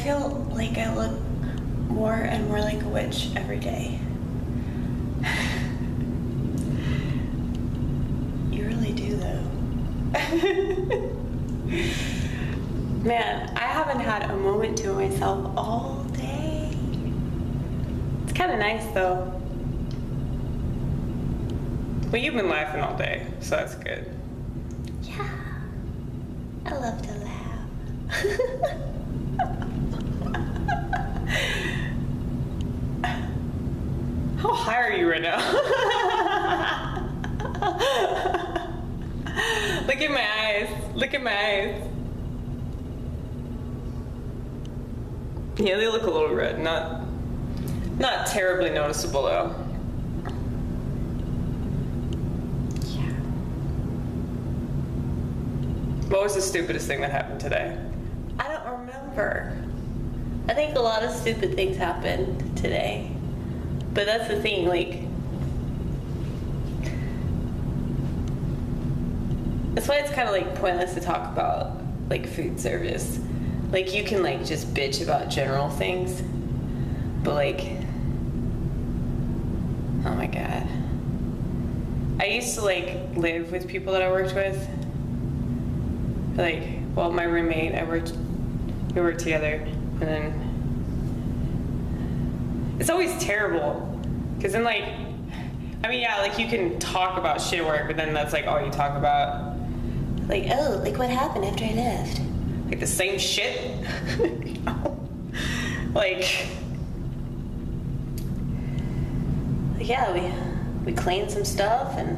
feel like I look more and more like a witch every day. You really do, though. Man, I haven't had a moment to myself all day. It's kind of nice, though. Well, you've been laughing all day, so that's good. Yeah, I love to laugh. How high are you right now? Look at my eyes. Look at my eyes. Yeah, they look a little red. Not terribly noticeable though. Yeah. What was the stupidest thing that happened today? I don't remember. I think a lot of stupid things happened today. But that's the thing, like, that's why it's kind of like pointless to talk about like food service. Like, you can like just bitch about general things, but like, oh my god, I used to like live with people that I worked with. Like, well, my roommate, we worked together, and then it's always terrible, because then like, I mean, yeah, like you can talk about shit at work, but then that's like all you talk about. Like, oh, like what happened after I left? Like the same shit. You know? Like, yeah, we cleaned some stuff, and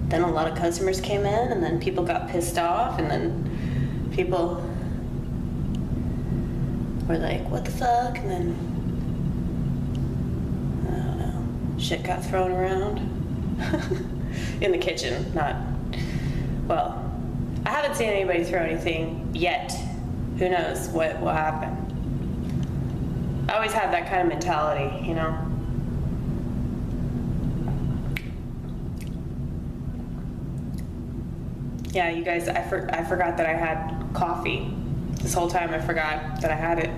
then a lot of customers came in, and then people got pissed off, and then people were like, what the fuck? And then, I don't know, shit got thrown around. In the kitchen, well, I haven't seen anybody throw anything yet. Who knows what will happen. I always have that kind of mentality, you know? Yeah, you guys, I forgot that I had coffee. This whole time I forgot that I had it.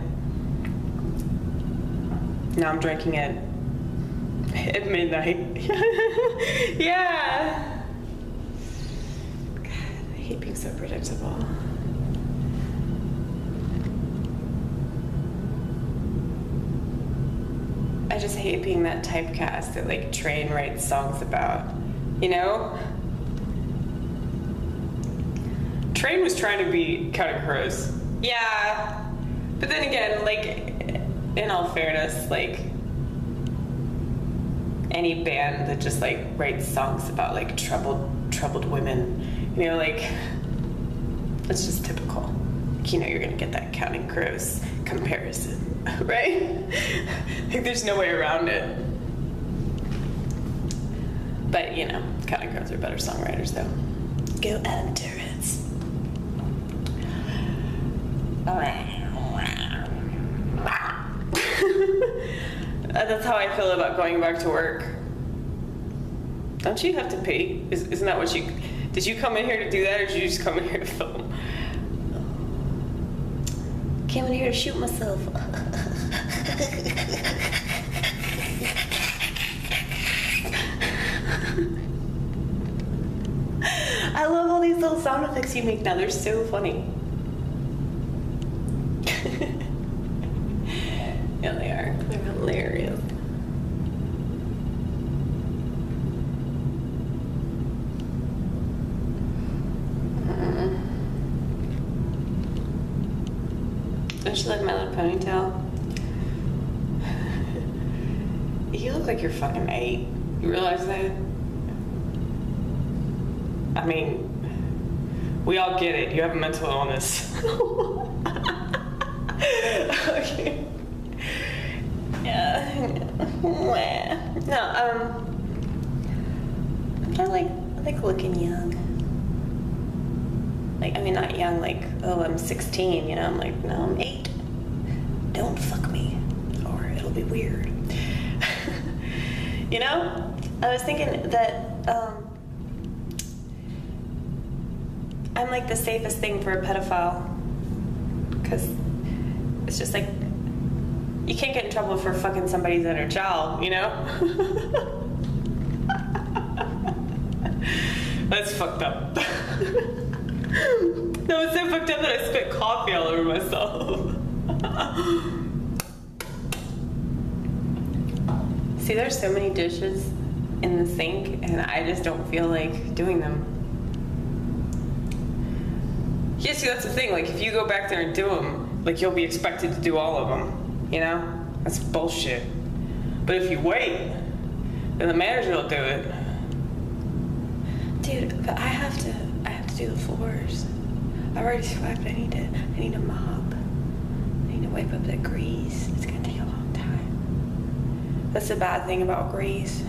Now I'm drinking it at midnight. Yeah. God, I hate being so predictable. I just hate being that typecast that like Train writes songs about, you know? Train was trying to be Counting Crows. Yeah, but then again, like, in all fairness, like, any band that just like writes songs about like troubled women, you know, like, that's just typical. You know, you're gonna get that Counting Crows comparison, right? Like, there's no way around it. But you know, Counting Crows are better songwriters, though. Go Adam Turrets. That's how I feel about going back to work. Don't you have to pee? Isn't that what you... Did you come in here to do that, or did you just come in here to film? Came in here to shoot myself. I love all these little sound effects you make now. They're so funny. Yeah, they are. They're hilarious. Don't you like my little ponytail? You look like you're fucking 8. You realize that? I mean, we all get it. You have a mental illness. Okay. Yeah. No, I like looking young. Like, I mean, not young, like, oh, I'm 16, you know? I'm like, no, I'm 8. Don't fuck me, or it'll be weird. You know? I was thinking that, I'm like the safest thing for a pedophile. Because It's just like, you can't get in trouble for fucking somebody's inner child, you know? That's fucked up. No, it's so fucked up that I spit coffee all over myself. See, there's so many dishes in the sink, and I just don't feel like doing them. Yeah, see, that's the thing. Like, if you go back there and do them, like, you'll be expected to do all of them. You know? That's bullshit. But if you wait, then the manager will do it. Dude, but I have to do the floors. I've already swept. I need to mop. I need to wipe up that grease. It's gonna take a long time. That's the bad thing about grease.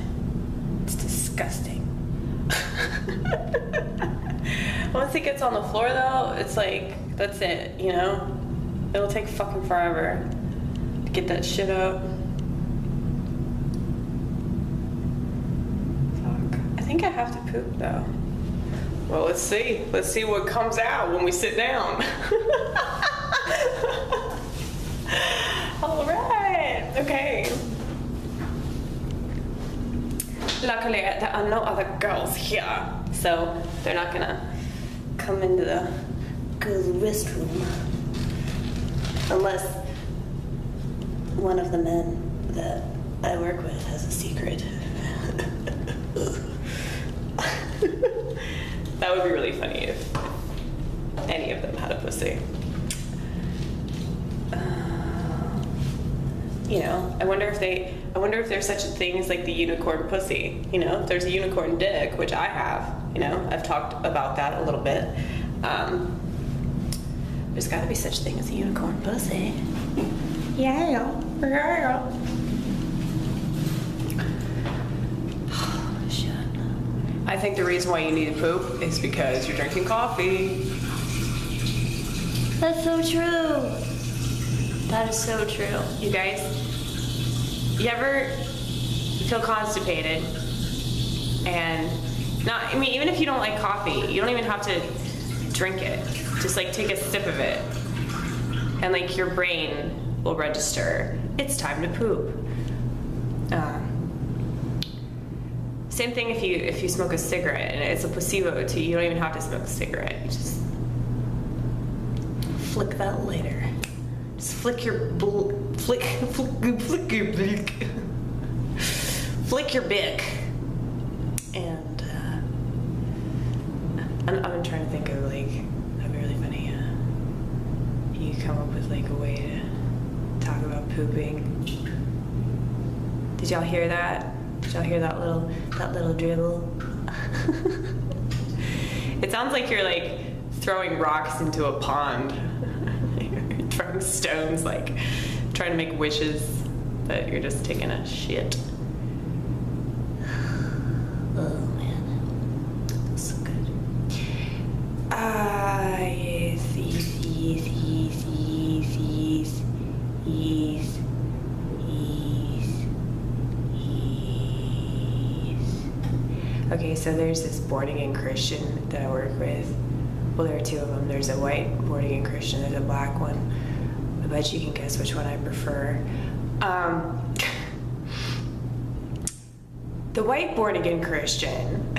It's disgusting. Once it gets on the floor though, it's like, that's it, you know? It'll take fucking forever to get that shit up. Fuck. I think I have to poop though. Well, let's see. Let's see what comes out when we sit down. All right. Okay. Luckily, there are no other girls here, so they're not gonna come into the girls' restroom unless one of the men that I work with has a secret. That would be really funny if any of them had a pussy. You know, I wonder if there's such a thing as like the unicorn pussy. You know, if there's a unicorn dick, which I have. You know, I've talked about that a little bit. There's got to be such a thing as a unicorn pussy. Yeah. Shit. I think the reason why you need to poop is because you're drinking coffee. That's so true. That is so true. You guys, you ever feel constipated and not, I mean, even if you don't like coffee, you don't even have to drink it. Just like take a sip of it and like your brain will register, it's time to poop. Same thing if you smoke a cigarette, and it's a placebo too. You don't even have to smoke a cigarette. You just flick that later. Just flick your flick your bick, and I'm trying to think of like, that'd be really funny. You come up with like a way to talk about pooping. Did y'all hear that? Did y'all hear that little dribble? It sounds like you're like throwing rocks into a pond. You're throwing stones, like trying to make wishes, but you're just taking a shit. Oh man, that's so good. Yes. Okay, so there's this born-again Christian that I work with. Well, there are two of them. There's a white born-again Christian, there's a black one. I bet you can guess which one I prefer. The white born-again Christian,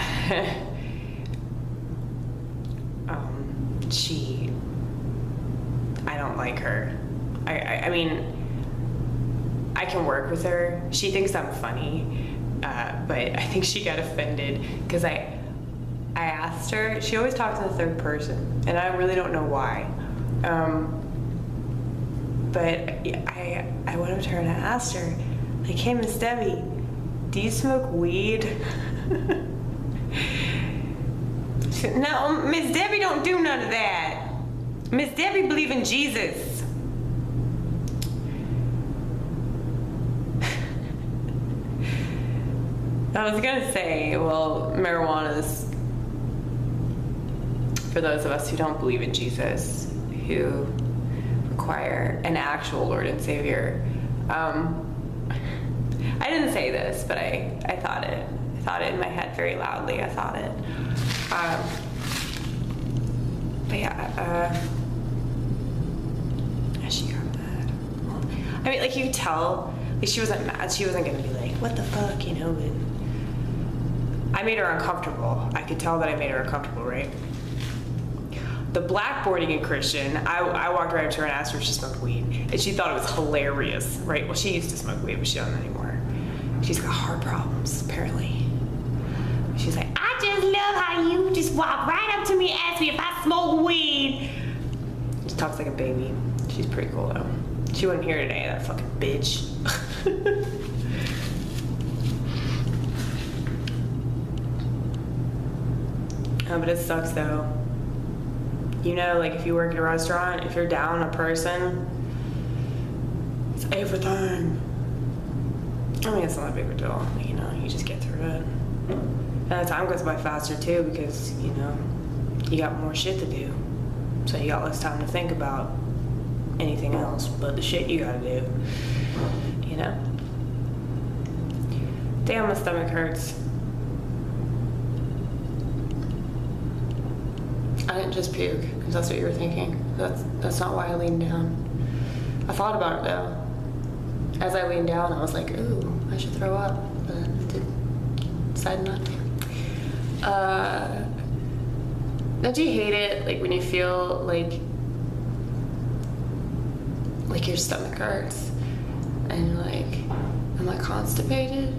I don't like her. I mean, I can work with her. She thinks I'm funny, but I think she got offended because I asked her. She always talks in the third person, and I really don't know why. But I went up to her and I asked her, like, hey, Miss Debbie, do you smoke weed? She said, no, Miss Debbie don't do none of that. Miss Debbie believe in Jesus. I was gonna say, well, marijuana's for those of us who don't believe in Jesus, who require an actual Lord and Savior. I didn't say this, but I thought it. I thought it in my head very loudly. I thought it. But yeah, she got that. I mean, like, you could tell, like, she wasn't mad. She wasn't gonna be like, what the fuck, you know, but I made her uncomfortable. I could tell that I made her uncomfortable, right? The blackboarding in Christian, I walked right up to her and asked her if she smoked weed. And she thought it was hilarious, right? Well, she used to smoke weed, but she doesn't anymore. She's got heart problems, apparently. She's like, I just love how you just walk right up to me and ask me if I smoke weed. She talks like a baby. She's pretty cool, though. She wasn't here today, that fucking bitch. Oh, but it sucks, though. You know, like, if you work at a restaurant, if you're down a person, it's everything. I mean, it's not a big of a deal. You know, you just get through it. And the time goes by faster, too, because, you know, you got more shit to do. So you got less time to think about anything else but the shit you gotta do. You know? Damn, my stomach hurts. I didn't just puke, if that's what you were thinking. That's not why I leaned down. I thought about it, though. As I leaned down, I was like, ooh, I should throw up, but I decided not to. Don't you hate it, like, when you feel like your stomach hurts, and you're like, am I constipated?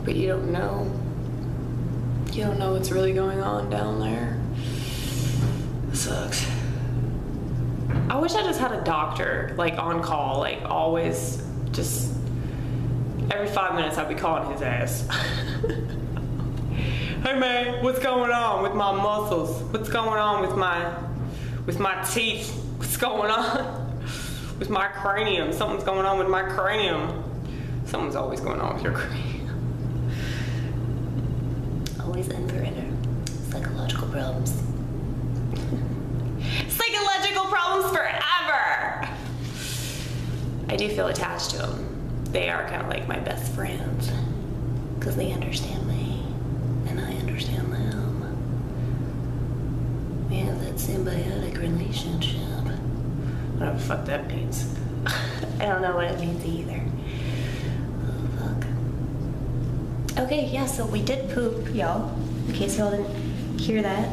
But you don't know. You don't know what's really going on down there. It sucks. I wish I just had a doctor, like, on call, like, always, just every 5 minutes I'd be calling his ass. Hey man, what's going on with my muscles? What's going on with my teeth? What's going on with my cranium? Something's going on with my cranium. Something's always going on with your cranium. Always in forever. Psychological problems. Psychological problems forever! I do feel attached to them. They are kind of like my best friends. Because they understand me. And I understand them. We have that symbiotic relationship. Whatever the fuck that means. I don't know what it means either. Okay, yeah, so we did poop, y'all. In case y'all didn't hear that.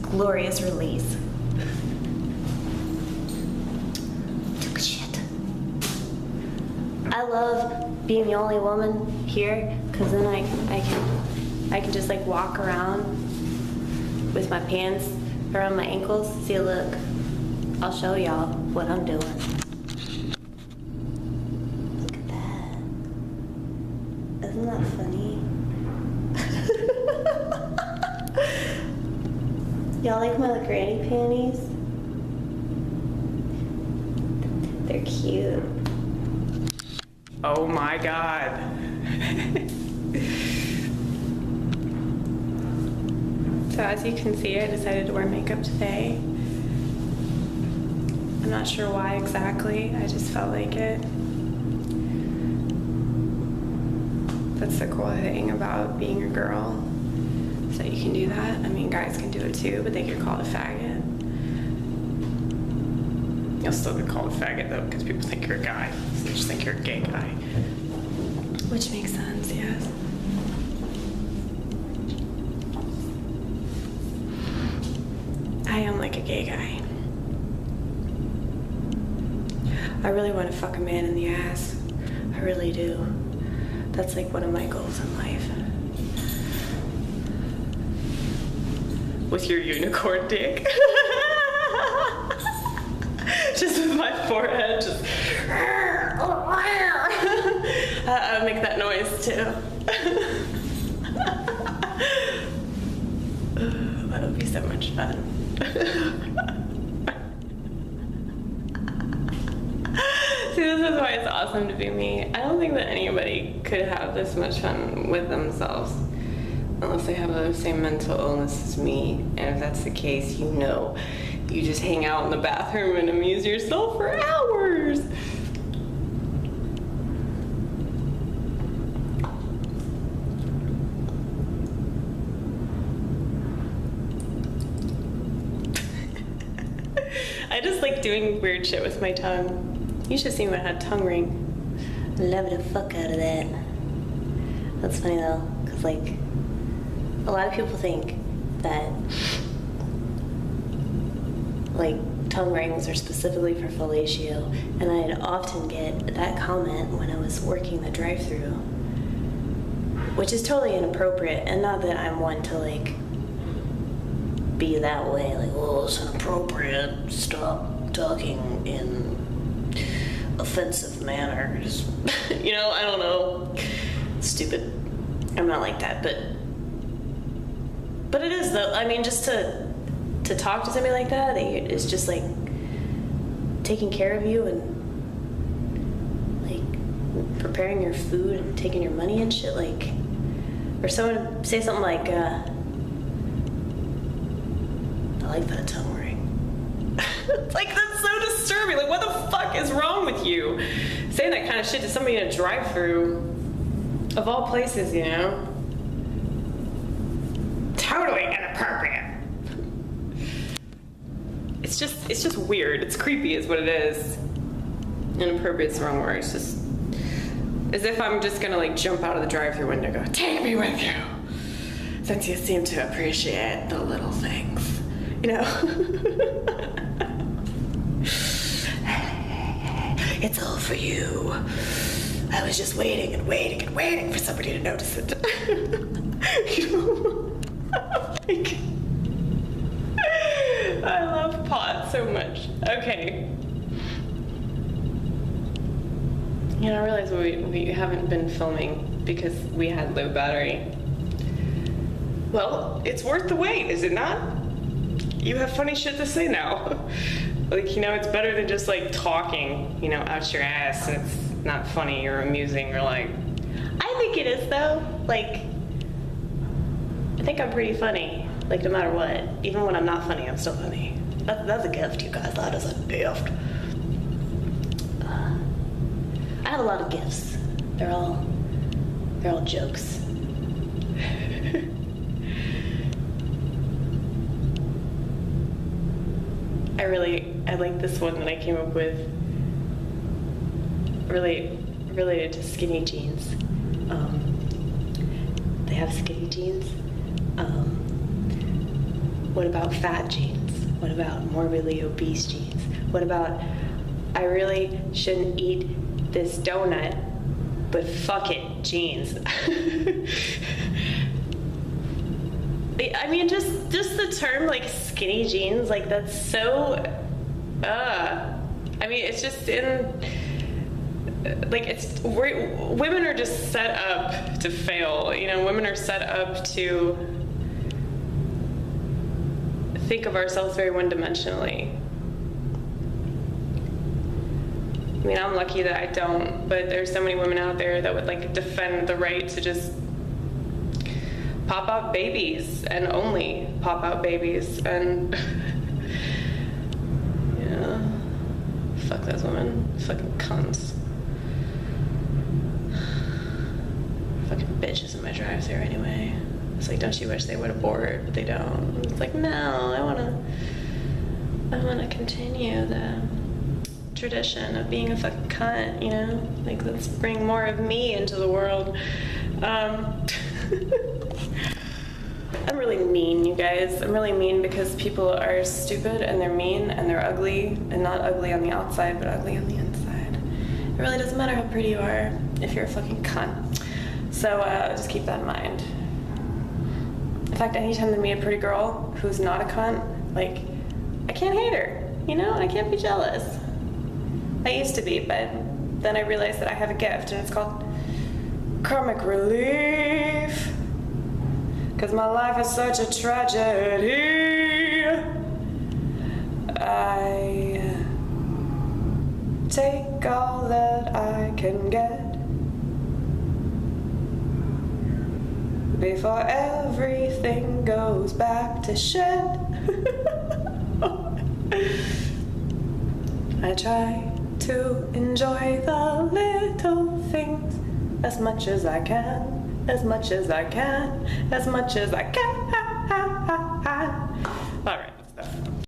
Glorious release. Took a shit. I love being the only woman here, because then I can just like walk around with my pants around my ankles. See, look, I'll show y'all what I'm doing. Isn't that funny? Y'all like my granny panties? They're cute. Oh my god. So as you can see, I decided to wear makeup today. I'm not sure why exactly, I just felt like it. That's the cool thing about being a girl, so you can do that. I mean, guys can do it too, but they get called a faggot. You'll still get called a faggot though, because people think you're a guy, so they just think you're a gay guy. Which makes sense, yes. I am like a gay guy. I really want to fuck a man in the ass. I really do. That's like one of my goals in life. With your unicorn dick. Just with my forehead, just. I make that noise too. That would be so much fun. See, this is why it's awesome to be me. I don't think that anybody could have this much fun with themselves unless they have the same mental illness as me. And if that's the case, you know, you just hang out in the bathroom and amuse yourself for hours. I just like doing weird shit with my tongue. You should see me when I had tongue ring. Love the fuck out of that. That's funny though, because like a lot of people think that like tongue rings are specifically for fellatio, and I'd often get that comment when I was working the drive-thru, which is totally inappropriate, and not that I'm one to like be that way, like, oh, it's inappropriate, stop talking in offensive manners. You know, I don't know, stupid. I'm not like that, but it is though. I mean, just to talk to somebody like that is just like taking care of you and like preparing your food and taking your money and shit. Like, or someone say something like, I like that tongue ring. It's like, that's so disturbing. Like, what the fuck is wrong with you? Saying that kind of shit to somebody in a drive-thru, of all places, you know? Totally inappropriate. It's just weird. It's creepy is what it is. Inappropriate's the wrong word. It's just as if I'm just gonna like jump out of the drive-thru window and go, take me with you, since you seem to appreciate the little things, you know? It's all for you. I was just waiting and waiting and waiting for somebody to notice it. You know? Like, I love pot so much. Okay. You know, I realize we haven't been filming because we had low battery. Well, it's worth the wait, is it not? You have funny shit to say now. Like, you know, it's better than just like talking, you know, out your ass, and it's not funny or amusing or like. I think it is though. Like, I think I'm pretty funny. Like, no matter what, even when I'm not funny, I'm still funny. That's a gift, you guys. That is a gift. I have a lot of gifts. They're all jokes. I like this one that I came up with. Really related to skinny jeans. They have skinny jeans. What about fat jeans? What about morbidly obese jeans? What about, I really shouldn't eat this donut, but fuck it, jeans. I mean, just the term like skinny jeans, like that's so, I mean, it's just in, like women are just set up to fail, you know, women are set up to think of ourselves very one-dimensionally. I mean, I'm lucky that I don't, but there's so many women out there that would like defend the right to just pop out babies and only pop out babies, and yeah, fuck those women, fucking cunts. Fucking bitches in my drive-thru anyway. It's like, don't you wish they would abort? But they don't. It's like, no, I wanna continue the tradition of being a fucking cunt, you know? Like, let's bring more of me into the world. I'm really mean, you guys. I'm really mean because people are stupid and they're mean and they're ugly, and not ugly on the outside, but ugly on the inside. It really doesn't matter how pretty you are if you're a fucking cunt. So just keep that in mind. In fact, anytime I meet a pretty girl who's not a cunt, like, I can't hate her, you know? I can't be jealous. I used to be, but then I realized that I have a gift, and it's called karmic relief. Because my life is such a tragedy. I take all that I can get before everything goes back to shit. I try to enjoy the little things as much as I can, as much as I can, as much as I can.